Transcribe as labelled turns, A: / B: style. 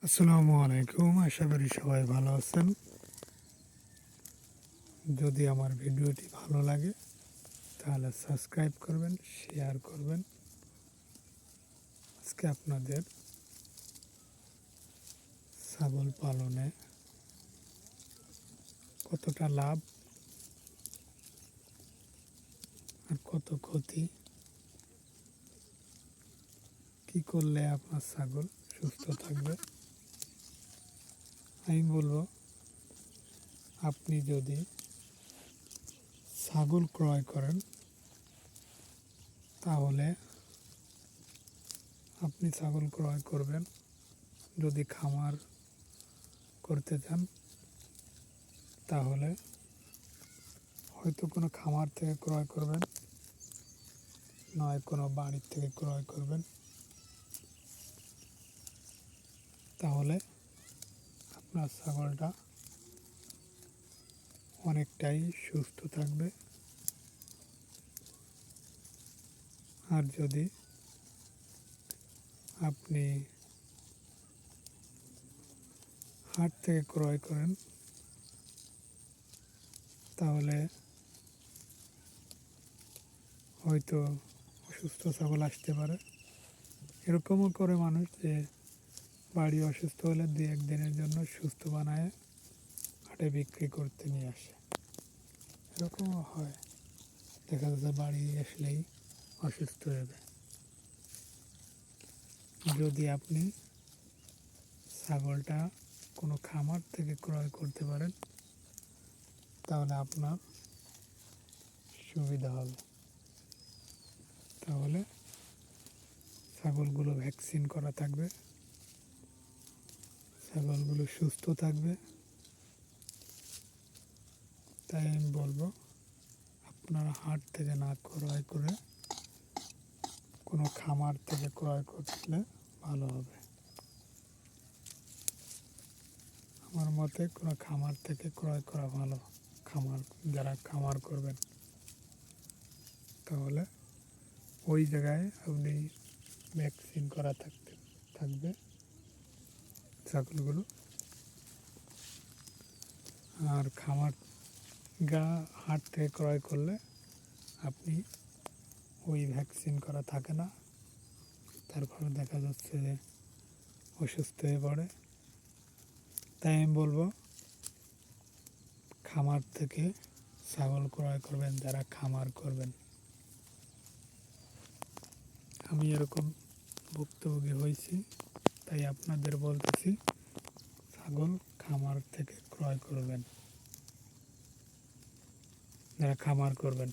A: আসসালামু আলাইকুম, আশা করি সবাই ভালো আছেন। যদি আমার ভিডিওটি ভালো লাগে তাহলে সাবস্ক্রাইব করবেন, শেয়ার করবেন। আজকে আপনাদের ছাগল পালনে কতটা লাভ আর কত ক্ষতি, কি করলে আপনার ছাগল সুস্থ থাকবে, আমি বলবো আপনি যদি ছাগল ক্রয় করেন তাহলে আপনি ছাগল ক্রয় করবেন। যদি খামার করতে চান তাহলে হয়তো কোনো খামার থেকে ক্রয় করবেন, নয় কোনো বাড়ির থেকে ক্রয় করবেন। তাহলে আপনার ছাগলটা অনেকটাই সুস্থ থাকবে। আর যদি আপনি হাট থেকে ক্রয় করেন তাহলে হয়তো অসুস্থ ছাগল আসতে পারে। এরকমও করে মানুষ যে বাড়ি অসুস্থ হলে 2-1 দিনের জন্য সুস্থ বানায় হাটে বিক্রি করতে নিয়ে আসে। এরকমও হয়, দেখা যাচ্ছে বাড়ি আসলেই অসুস্থ হয়ে যায়। যদি আপনি ছাগলটা কোনো খামার থেকে ক্রয় করতে পারেন তাহলে আপনার সুবিধা হবে। তাহলে ছাগলগুলো ভ্যাকসিন করা থাকবে, ছাগলগুলো সুস্থ থাকবে। তাই আমি বলবো আপনারা হাট থেকে না ক্রয় করে কোনো খামার থেকে ক্রয় করলে ভালো হবে। আমার মতে কোনো খামার থেকে ক্রয় করা ভালো। যারা খামার করবেন তাহলে ওই জায়গায় আপনি ভ্যাকসিন করা থাকবে ছাগলগুলো। আর হাট থেকে ক্রয় করলে আপনি ওই ভ্যাকসিন করা থাকে না, তারপর দেখা যাচ্ছে যে অসুস্থ হয়ে পড়ে। তাই আমি বলবো খামার থেকে ছাগল ক্রয় করবেন যারা খামার করবেন। আমি এরকম ভুক্তভোগী হয়েছি, তাই আপনাদের বলতেছি ছাগল খামার থেকে ক্রয় করবেন যারা খামার করবেন।